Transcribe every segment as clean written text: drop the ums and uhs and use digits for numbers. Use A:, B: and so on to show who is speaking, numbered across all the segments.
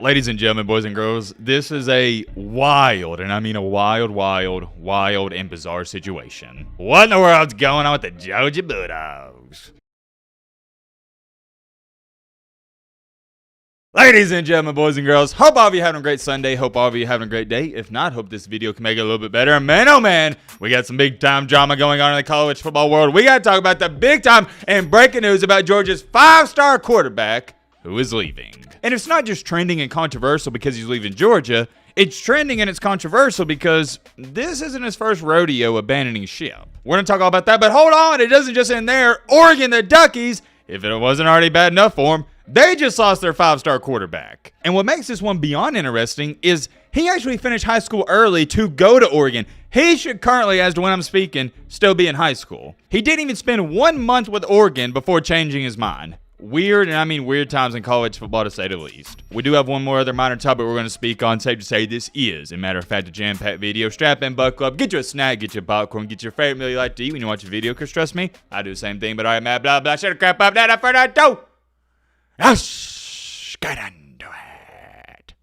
A: Ladies and gentlemen, boys and girls, this is a wild, and I mean a wild and bizarre situation. What in the world's going on with the Georgia Bulldogs? Ladies and gentlemen, boys and girls, hope all of you having a great Sunday. Hope all of you having a great day. If not, hope this video can make it a little bit better. Man, oh man, we got some big time drama going on in the college football world. We got to talk about the big time and breaking news about Georgia's 5-star quarterback who is leaving. And it's not just trending and controversial because he's leaving Georgia. It's trending and it's controversial because this isn't his first rodeo abandoning ship. We're going to talk all about that, but hold on, it doesn't just end there. Oregon, the Duckies, if it wasn't already bad enough for them, they just lost their 5-star quarterback. And what makes this one beyond interesting is he actually finished high school early to go to Oregon. He should currently, as to when I'm speaking, still be in high school. He didn't even spend 1 month with Oregon before changing his mind. Weird, and I mean weird times in college football, to say the least. We do have one more other minor topic we're going to speak on. Safe to say this is, a matter of fact, a jam-packed video. Strap in, buckle up, get you a snack, get you a popcorn, get your favorite meal you like to eat when you watch a video, because trust me, I do the same thing, but all right, man, blah, blah, shut the crap up, that further ado. Let's get into it.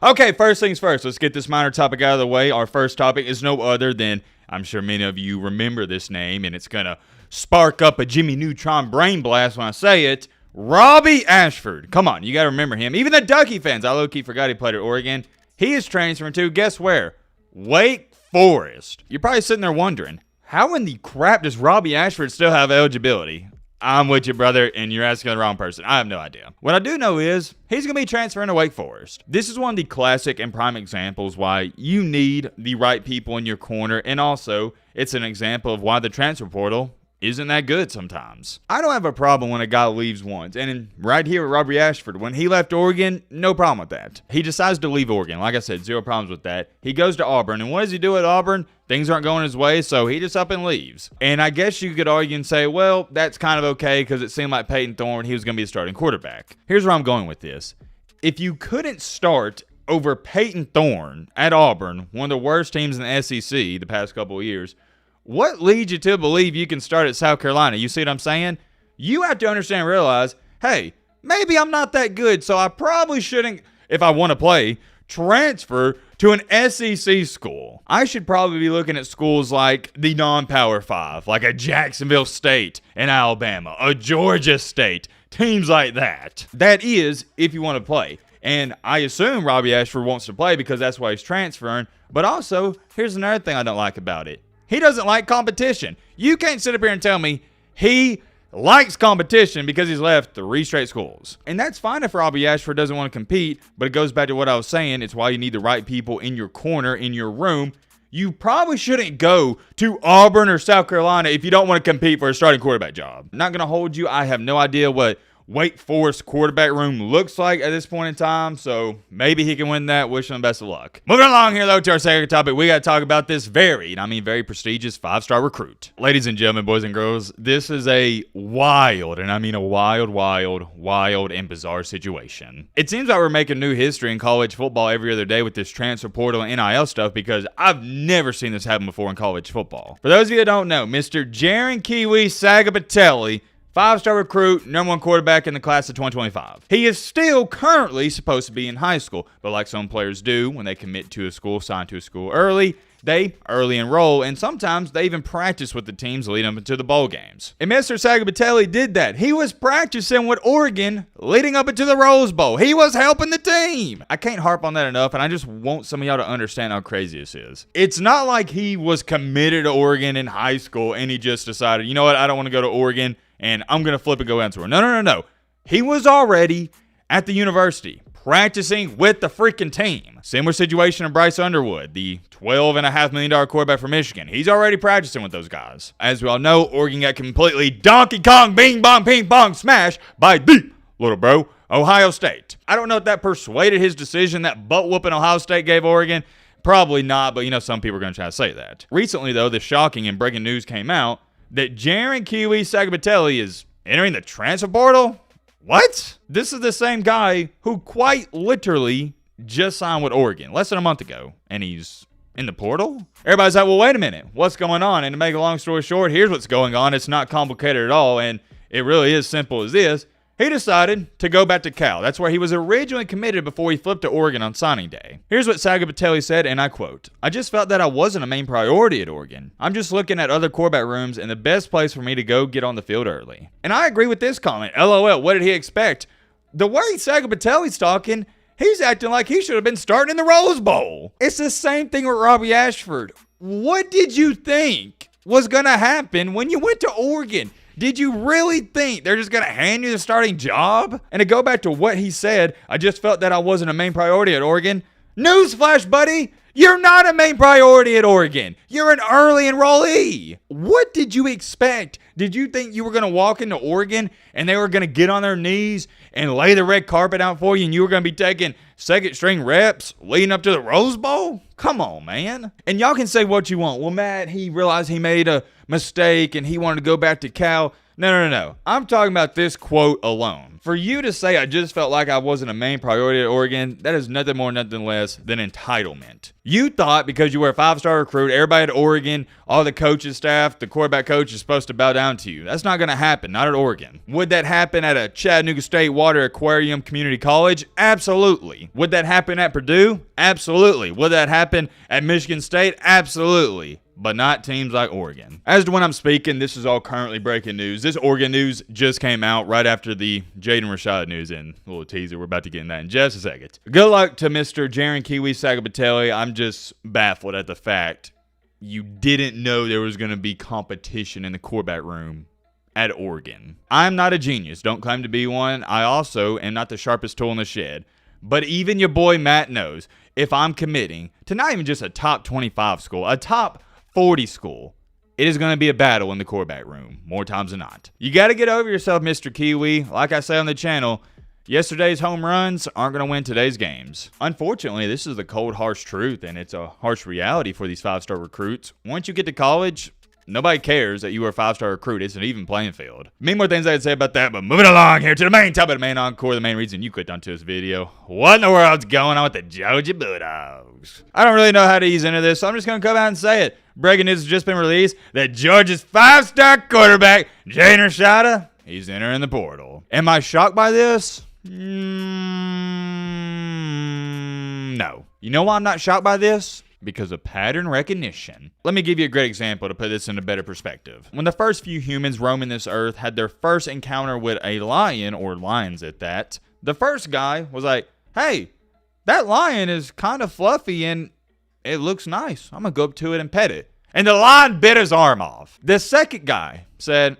A: Okay, first things first, let's get this minor topic out of the way. Our first topic is no other than, I'm sure many of you remember this name, and it's going to spark up a Jimmy Neutron brain blast when I say it. Robbie Ashford. Come on, you got to remember him. Even the Ducky fans, I low-key forgot he played at Oregon. He is transferring to, guess where? Wake Forest. You're probably sitting there wondering, how in the crap does Robbie Ashford still have eligibility? I'm with you, brother, and you're asking the wrong person. I have no idea. What I do know is he's going to be transferring to Wake Forest. This is one of the classic and prime examples why you need the right people in your corner, and also it's an example of why the transfer portal isn't that good sometimes. I don't have a problem when a guy leaves once, and right here with Robbie Ashford, when he left Oregon, no problem with that. He decides to leave Oregon. Like I said, zero problems with that. He goes to Auburn, and what does he do at Auburn? Things aren't going his way, so he just up and leaves. And I guess you could argue and say, well, that's kind of okay because it seemed like Peyton Thorne, he was going to be a starting quarterback. Here's where I'm going with this. If you couldn't start over Peyton Thorne at Auburn, one of the worst teams in the SEC the past couple of years, what leads you to believe you can start at South Carolina? You see what I'm saying? You have to understand and realize, hey, maybe I'm not that good, so I probably shouldn't, if I want to play, transfer to an SEC school. I should probably be looking at schools like the non-Power 5, like a Jacksonville State in Alabama, a Georgia State, teams like that. That is, if you want to play. And I assume Robbie Ashford wants to play because that's why he's transferring. But also, here's another thing I don't like about it. He doesn't like competition. You can't sit up here and tell me he likes competition because he's left 3 straight schools. And that's fine if Robbie Ashford doesn't want to compete, but it goes back to what I was saying. It's why you need the right people in your corner, in your room. You probably shouldn't go to Auburn or South Carolina if you don't want to compete for a starting quarterback job. I'm not going to hold you. I have no idea what Wake Forest quarterback room looks like at this point in time, so maybe he can win that. Wish him the best of luck. Moving along here, though, to our second topic, we got to talk about this very prestigious 5-star recruit. Ladies and gentlemen, boys and girls, this is a wild, and I mean a wild and bizarre situation. It seems like we're making new history in college football every other day with this transfer portal and NIL stuff because I've never seen this happen before in college football. For those of you that don't know, Mr. Jaden Rashada, 5-star recruit, #1 quarterback in the class of 2025. He is still currently supposed to be in high school, but like some players do when they commit to a school, sign to a school early, they early enroll, and sometimes they even practice with the teams leading up into the bowl games. And Mr. Sagabatelli did that. He was practicing with Oregon leading up into the Rose Bowl. He was helping the team. I can't harp on that enough, and I just want some of y'all to understand how crazy this is. It's not like he was committed to Oregon in high school and he just decided, you know what, I don't want to go to Oregon, and I'm going to flip and go elsewhere. No. He was already at the university practicing with the freaking team. Similar situation in Bryce Underwood, the $12.5 million quarterback for Michigan. He's already practicing with those guys. As we all know, Oregon got completely Donkey Kong, bing, bong, ping, pong smashed by the little bro, Ohio State. I don't know if that persuaded his decision, that butt-whooping Ohio State gave Oregon. Probably not, but you know, some people are going to try to say that. Recently, though, the shocking and breaking news came out that Jaden Rashada is entering the transfer portal? What? This is the same guy who quite literally just signed with Oregon less than a month ago, and he's in the portal? Everybody's like, well, wait a minute. What's going on? And to make a long story short, here's what's going on. It's not complicated at all, and it really is simple as this. he decided to go back to Cal. That's where he was originally committed before he flipped to Oregon on signing day. Here's what Sagapitelli said, and I quote, "I just felt that I wasn't a main priority at Oregon. I'm just looking at other quarterback rooms and the best place for me to go get on the field early." And I agree with this comment. LOL, what did he expect? The way Sagapitelli's talking, he's acting like he should have been starting in the Rose Bowl. It's the same thing with Robbie Ashford. What did you think was going to happen when you went to Oregon? Did you really think they're just going to hand you the starting job? And to go back to what he said, I just felt that I wasn't a main priority at Oregon. Newsflash, buddy. You're not a main priority at Oregon. You're an early enrollee. What did you expect? Did you think you were going to walk into Oregon and they were going to get on their knees and lay the red carpet out for you and you were going to be taking second string reps leading up to the Rose Bowl? Come on, man. And y'all can say what you want. Well, Matt, he realized he made a mistake and he wanted to go back to Cal. No. I'm talking about this quote alone. For you to say I just felt like I wasn't a main priority at Oregon, that is nothing more, nothing less than entitlement. You thought because you were a 5-star recruit, everybody at Oregon, all the coaches, staff, the quarterback coach is supposed to bow down to you. That's not going to happen. Not at Oregon. Would that happen at a Chattanooga State Water Aquarium Community College? Absolutely. Would that happen at Purdue? Absolutely. Would that happen at Michigan State? Absolutely. But not teams like Oregon. As to when I'm speaking, this is all currently breaking news. This Oregon news just came out right after the Jaden Rashada news, and a little teaser. We're about to get in that in just a second. Good luck to Mr. Jaron Kiwi Sagapitelli. I'm just baffled at the fact you didn't know there was going to be competition in the quarterback room at Oregon. I'm not a genius. Don't claim to be one. I also am not the sharpest tool in the shed. But even your boy Matt knows if I'm committing to not even just a top 25 school, a top 40 school, it is going to be a battle in the quarterback room, more times than not. You got to get over yourself, Mr. Kiwi. Like I say on the channel, yesterday's home runs aren't going to win today's games. Unfortunately, this is the cold, harsh truth, and it's a harsh reality for these 5-star recruits. Once you get to college, nobody cares that you were a 5-star recruit. It's an even playing field. Many more things I could say about that, but moving along here to the main topic of the main encore, the main reason you clicked onto this video. What in the world's going on with the Georgia Bulldogs? I don't really know how to ease into this, so I'm just going to come out and say it. Breaking news has just been released that Georgia's 5-star quarterback, Jaden Rashada, he's entering the portal. Am I shocked by this? No. You know why I'm not shocked by this? Because of pattern recognition. Let me give you a great example to put this into better perspective. When the first few humans roaming this earth had their first encounter with a lion, or lions at that, the first guy was like, hey, that lion is kind of fluffy and it looks nice. I'm going to go up to it and pet it. And the lion bit his arm off. The second guy said,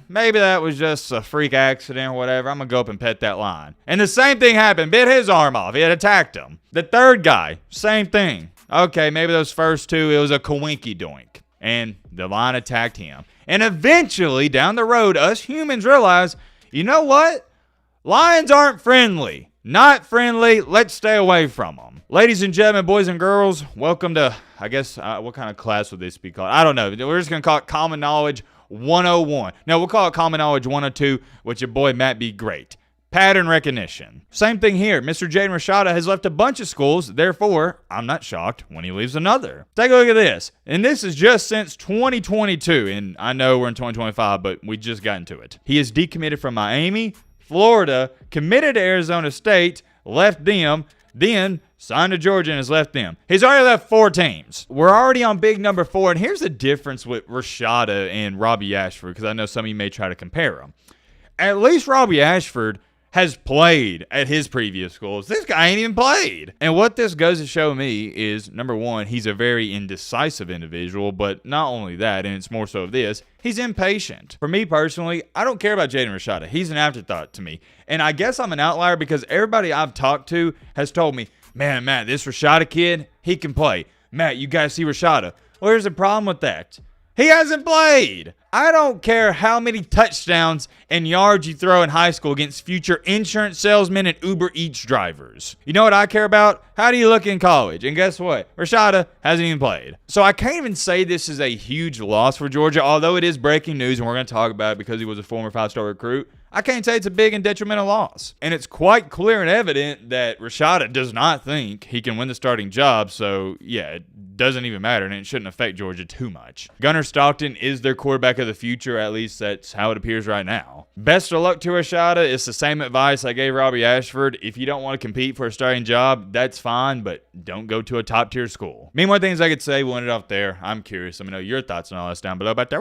A: maybe that was just a freak accident or whatever. I'm going to go up and pet that lion. And the same thing happened. Bit his arm off. It attacked him. The third guy, same thing. Okay, maybe those first two, it was a coinky doink. And the lion attacked him. And eventually, down the road, us humans realize, you know what? Lions aren't friendly. Not friendly. Let's stay away from them. Ladies and gentlemen, boys and girls, welcome to, I guess, what kind of class would this be called? I don't know. We're just going to call it Common Knowledge 101. No, we'll call it Common Knowledge 102, which your boy Matt be great. Pattern recognition. Same thing here. Mr. Jaden Rashada has left a bunch of schools. Therefore, I'm not shocked when he leaves another. Take a look at this. And this is just since 2022. And I know we're in 2025, but we just got into it. He is decommitted from Miami, Florida, committed to Arizona State, left them, then signed to Georgia and has left them. He's already left 4 teams. We're already on big number 4. And here's the difference with Rashada and Robbie Ashford, because I know some of you may try to compare them. At least Robbie Ashford has played at his previous schools. This guy ain't even played. And what this goes to show me is, number one, he's a very indecisive individual, but not only that, and it's more so of this, he's impatient. For me personally, I don't care about Jaden Rashada. He's an afterthought to me. And I guess I'm an outlier because everybody I've talked to has told me, man, Matt, this Rashada kid, he can play. Matt, you guys see Rashada. Well, here's the problem with that. He hasn't played. I don't care how many touchdowns and yards you throw in high school against future insurance salesmen and Uber Eats drivers. You know what I care about? How do you look in college? And guess what? Rashada hasn't even played. So I can't even say this is a huge loss for Georgia, although it is breaking news and we're going to talk about it because he was a former 5-star recruit. I can't say it's a big and detrimental loss. And it's quite clear and evident that Rashada does not think he can win the starting job. So, yeah, doesn't even matter, and it shouldn't affect Georgia too much. Gunnar Stockton is their quarterback of the future, at least that's how it appears right now. Best of luck to Rashada. It's the same advice I gave Robbie Ashford. If you don't want to compete for a starting job, that's fine, but don't go to a top-tier school. Many more things I could say. We'll end it off there. I'm curious. Let me know your thoughts on all this down below. But there,